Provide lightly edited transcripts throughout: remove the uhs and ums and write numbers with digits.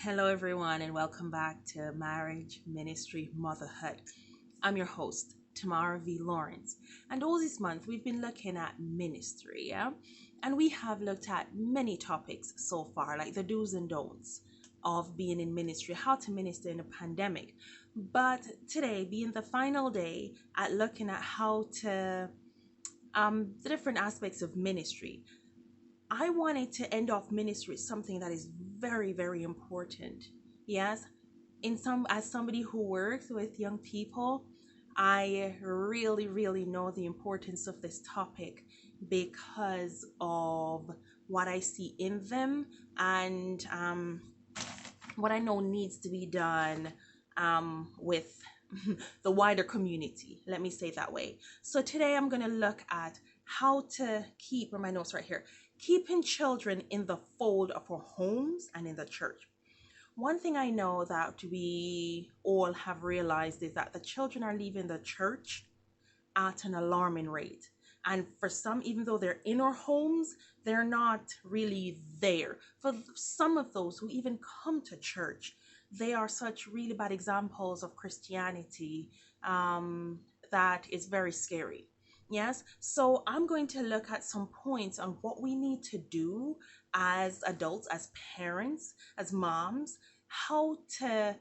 Hello, everyone, and welcome back to Marriage, Ministry, Motherhood. I'm your host, Tamara V. Lawrence. And all this month, we've been looking at ministry, yeah? And we have looked at many topics so far, like the do's and don'ts of being in ministry, how to minister in a pandemic. But today, being the final day at looking at how to the different aspects of ministry, I wanted to end off ministry with something that is very, very important. Yes, as somebody who works with young people, I really, really know the importance of this topic because of what I see in them and what I know needs to be done with the wider community. Let me say it that way. So today I'm going to look at how to keep, or my notes right here, keeping children in the fold of our homes and in the church. One thing I know that we all have realized is that the children are leaving the church at an alarming rate. And for some, even though they're in our homes, they're not really there. For some of those who even come to church, they are such really bad examples of Christianity that is very scary. Yes, so I'm going to look at some points on what we need to do as adults, as parents, as moms, how to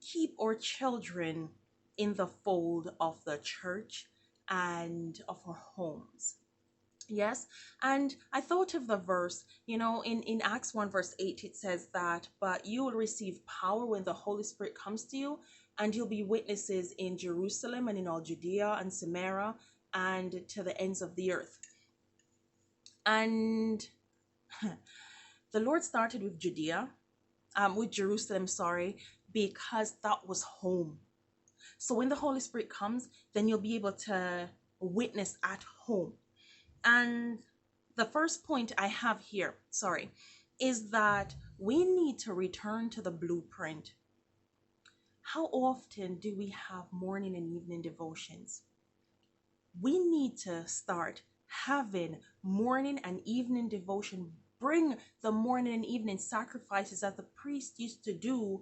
keep our children in the fold of the church and of our homes. Yes, and I thought of the verse, in Acts 1, verse 8, it says that, but you will receive power when the Holy Spirit comes to you, and you'll be witnesses in Jerusalem and in all Judea and Samaria and to the ends of the earth. And the Lord started with with Jerusalem, sorry, because that was home. So when the Holy Spirit comes, then you'll be able to witness at home. And the first point I have here, sorry, is that we need to return to the blueprint. How often do we have morning and evening devotions? We need to start having morning and evening devotion. Bring the morning and evening sacrifices that the priest used to do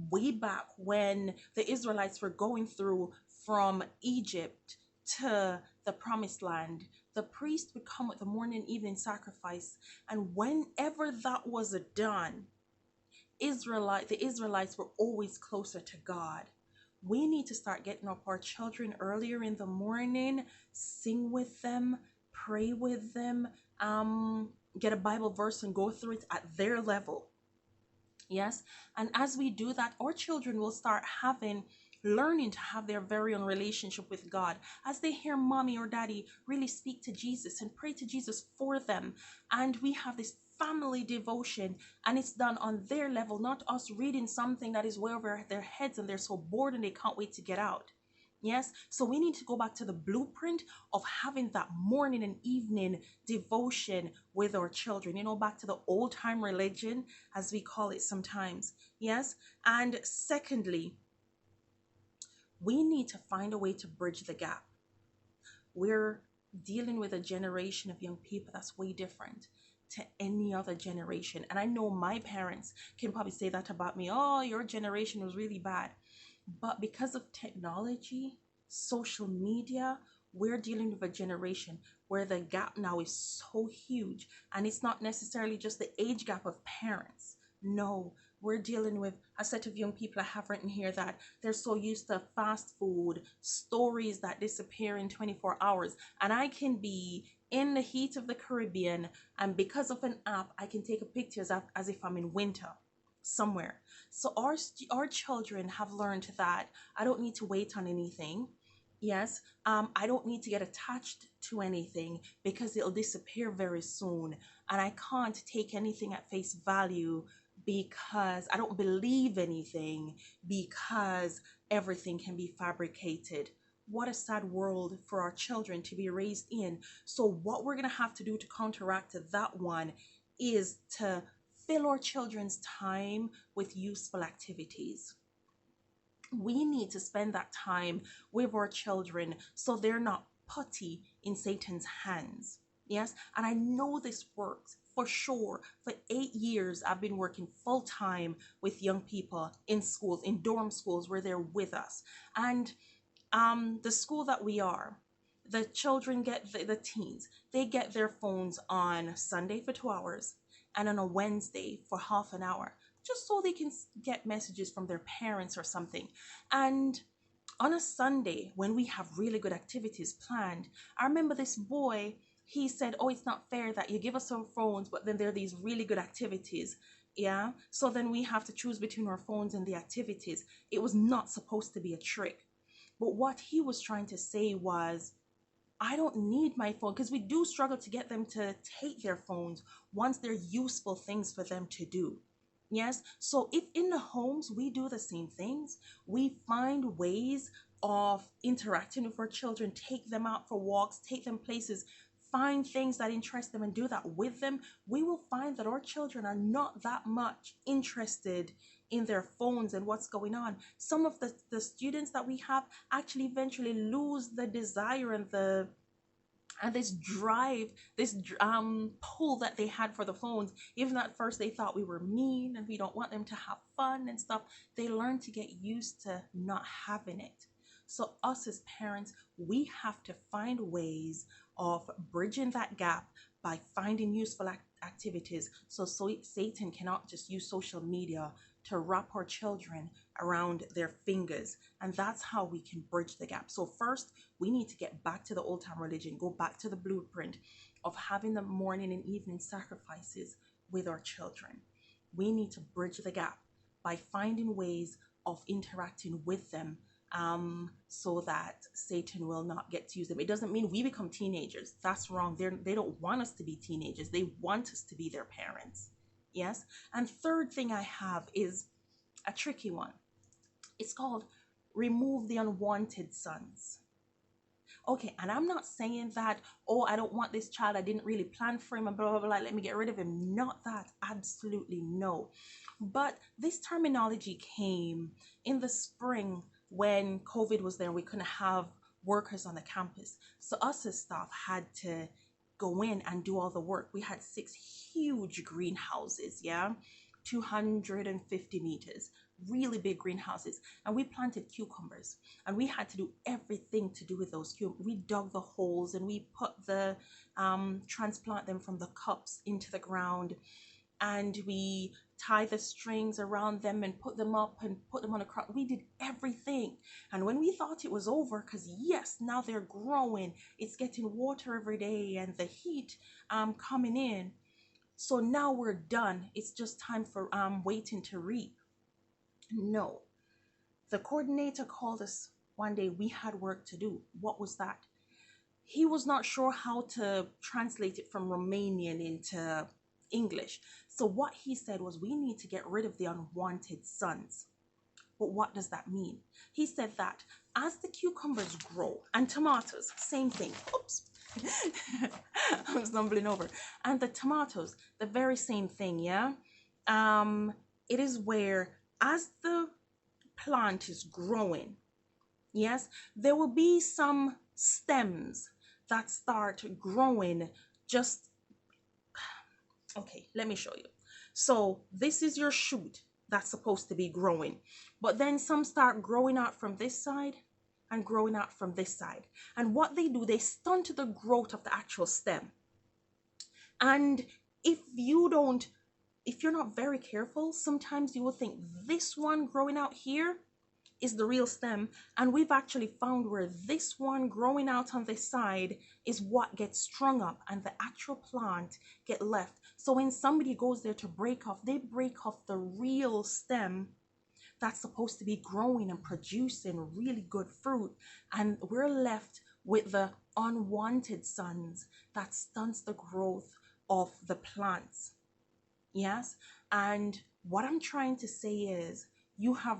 way back when the Israelites were going through from Egypt to the promised land. The priest would come with the morning and evening sacrifice, and whenever that was done, the Israelites were always closer to God. We need to start getting up our children earlier in the morning, sing with them, pray with them, get a Bible verse and go through it at their level. Yes. And as we do that, our children will start learning to have their very own relationship with God as they hear mommy or daddy really speak to Jesus and pray to Jesus for them. And we have this family devotion, and it's done on their level, not us reading something that is way over their heads and they're so bored and they can't wait to get out. Yes, so we need to go back to the blueprint of having that morning and evening devotion with our children, back to the old time religion, as we call it sometimes. Yes, and secondly, we need to find a way to bridge the gap. We're dealing with a generation of young people that's way different to any other generation. And I know my parents can probably say that about me. Oh, your generation was really bad. But because of technology, social media, we're dealing with a generation where the gap now is so huge. And it's not necessarily just the age gap of parents. No, we're dealing with a set of young people I have written here that they're so used to fast food, stories that disappear in 24 hours. And I can be in the heat of the Caribbean, and because of an app, I can take a picture as if I'm in winter somewhere. So our children have learned that I don't need to wait on anything. Yes, I don't need to get attached to anything because it'll disappear very soon, and I can't take anything at face value because I don't believe anything because everything can be fabricated. What a sad world for our children to be raised in. So what we're going to have to do to counteract that one is to fill our children's time with useful activities. We need to spend that time with our children so they're not putty in Satan's hands. Yes, and I know this works for sure, for 8 years, I've been working full time with young people in schools, in dorm schools where they're with us. And the school that we are, the children get the teens, they get their phones on Sunday for 2 hours and on a Wednesday for half an hour, just so they can get messages from their parents or something. And on a Sunday, when we have really good activities planned, I remember this boy, he said, "Oh, it's not fair that you give us our phones, but then there are these really good activities." Yeah. So then we have to choose between our phones and the activities. It was not supposed to be a trick. But what he was trying to say was, I don't need my phone, because we do struggle to get them to take their phones once they're useful things for them to do. Yes. So if in the homes we do the same things, we find ways of interacting with our children, take them out for walks, take them places, find things that interest them and do that with them, we will find that our children are not that much interested in their phones and what's going on. Some of the students that we have actually eventually lose the desire and this drive, this pull that they had for the phones. Even at first they thought we were mean and we don't want them to have fun and stuff, they learn to get used to not having it. So us as parents, we have to find ways of bridging that gap by finding useful activities, so Satan cannot just use social media to wrap our children around their fingers. And that's how we can bridge the gap. So first, we need to get back to the old time religion, go back to the blueprint of having the morning and evening sacrifices with our children. We need to bridge the gap by finding ways of interacting with them, so that Satan will not get to use them. It doesn't mean we become teenagers. That's wrong. They don't want us to be teenagers. They want us to be their parents. Yes. And third thing I have is a tricky one. It's called remove the unwanted sons. Okay, and I'm not saying that, oh, I don't want this child, I didn't really plan for him and blah, blah, blah, let me get rid of him. Not that, absolutely no. But this terminology came in the spring when COVID was there and we couldn't have workers on the campus. So us as staff had to go in and do all the work. We had 6 huge greenhouses, yeah, 250 meters, really big greenhouses, and we planted cucumbers, and we had to do everything to do with those cucumbers. We dug the holes and we put the transplant them from the cups into the ground, and we tie the strings around them and put them up and put them on a crop. We did everything. And when we thought it was over, because yes, now they're growing, it's getting water every day and the heat coming in, so now we're done, it's just time for waiting to reap. No. The coordinator called us one day. We had work to do. What was that? He was not sure how to translate it from Romanian into English. So what he said was, we need to get rid of the unwanted sons. But what does that mean? He said that as the cucumbers grow, and tomatoes, same thing. Oops. I'm stumbling over. And the tomatoes, the very same thing, yeah? It is where as the plant is growing, yes, there will be some stems that start growing. Just okay, let me show you. So this is your shoot that's supposed to be growing, but then some start growing out from this side and growing out from this side, and what they do, they stunt the growth of the actual stem. And if you're not very careful, sometimes you will think this one growing out here is the real stem, and we've actually found where this one growing out on this side is what gets strung up and the actual plant get left. So when somebody goes there to break off, they break off the real stem that's supposed to be growing and producing really good fruit, and we're left with the unwanted sons that stunts the growth of the plants. Yes. And what I'm trying to say is, you have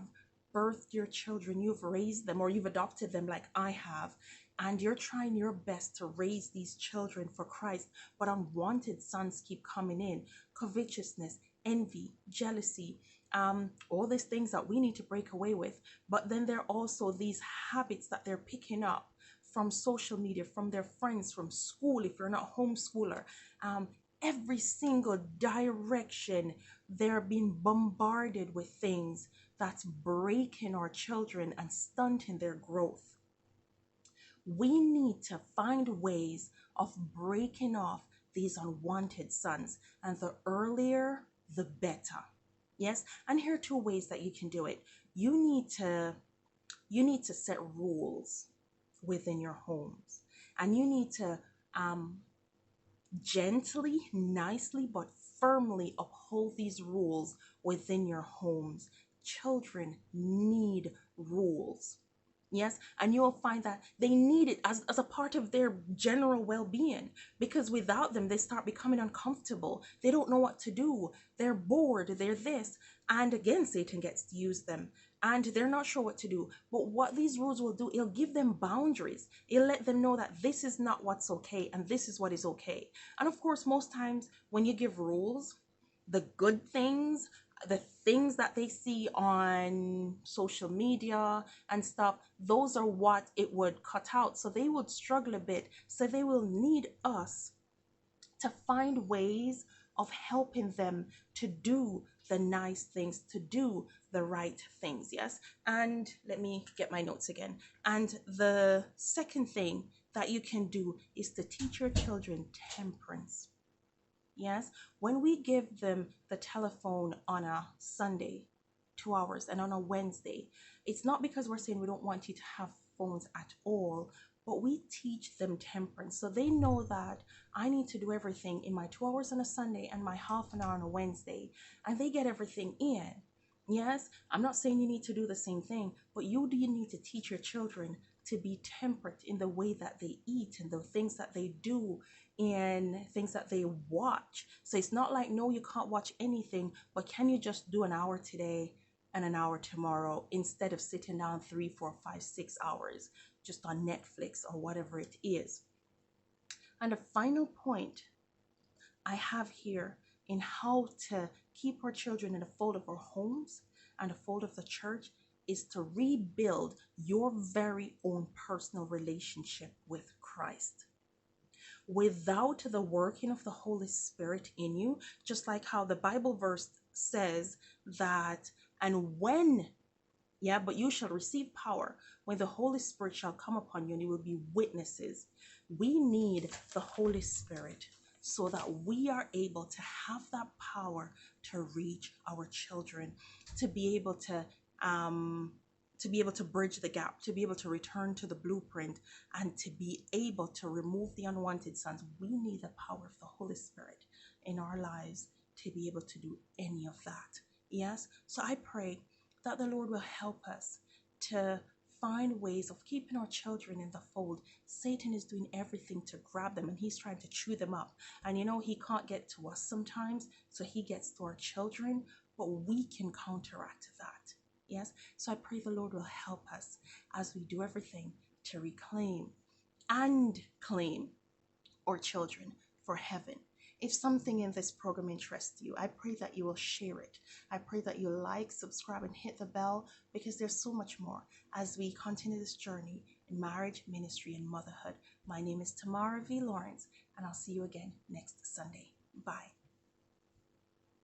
birthed your children, you've raised them, or you've adopted them like I have, and you're trying your best to raise these children for Christ, but unwanted sons keep coming in. Covetousness, envy, jealousy, all these things that we need to break away with. But then there are also these habits that they're picking up from social media, from their friends, from school, if you're not a homeschooler, every single direction, they're being bombarded with things that's breaking our children and stunting their growth. We need to find ways of breaking off these unwanted sons, and the earlier, the better. Yes, and here are two ways that you can do it. You need to set rules within your homes, and you need to um, gently, nicely, but firmly uphold these rules within your homes. Children need rules. Yes, and you'll find that they need it as a part of their general well being, because without them, they start becoming uncomfortable. They don't know what to do. They're bored. They're this. And again, Satan gets to use them, and they're not sure what to do. But what these rules will do, it'll give them boundaries. It'll let them know that this is not what's okay and this is what is okay. And of course, most times when you give rules, the good things, the things that they see on social media and stuff, those are what it would cut out. So they would struggle a bit. So they will need us to find ways of helping them to do the nice things, to do the right things. Yes. And let me get my notes again. And the second thing that you can do is to teach your children temperance. Yes, when we give them the telephone on a Sunday, 2 hours, and on a Wednesday, it's not because we're saying we don't want you to have phones at all, but we teach them temperance. So they know that I need to do everything in my 2 hours on a Sunday and my half an hour on a Wednesday, and they get everything in. Yes, I'm not saying you need to do the same thing, but you do need to teach your children to be temperate in the way that they eat and the things that they do and things that they watch. So it's not like, no, you can't watch anything, but can you just do an hour today and an hour tomorrow instead of sitting down 3, 4, 5, 6 hours just on Netflix or whatever it is? And the final point I have here in how to keep our children in the fold of our homes and the fold of the church is to rebuild your very own personal relationship with Christ. Without the working of the Holy Spirit in you, just like how the Bible verse says that, and when, yeah, but you shall receive power when the Holy Spirit shall come upon you, and you will be witnesses. We need the Holy Spirit so that we are able to have that power to reach our children, to be able to bridge the gap, to be able to return to the blueprint, and to be able to remove the unwanted sons. We need the power of the Holy Spirit in our lives to be able to do any of that. Yes, so I pray that the Lord will help us to find ways of keeping our children in the fold. Satan is doing everything to grab them, and he's trying to chew them up. And he can't get to us sometimes, so he gets to our children, but we can counteract that. Yes, so I pray the Lord will help us as we do everything to reclaim and claim our children for heaven. If something in this program interests you, I pray that you will share it. I pray that you like, subscribe, and hit the bell, because there's so much more as we continue this journey in marriage, ministry, and motherhood. My name is Tamara V. Lawrence, and I'll see you again next Sunday. Bye.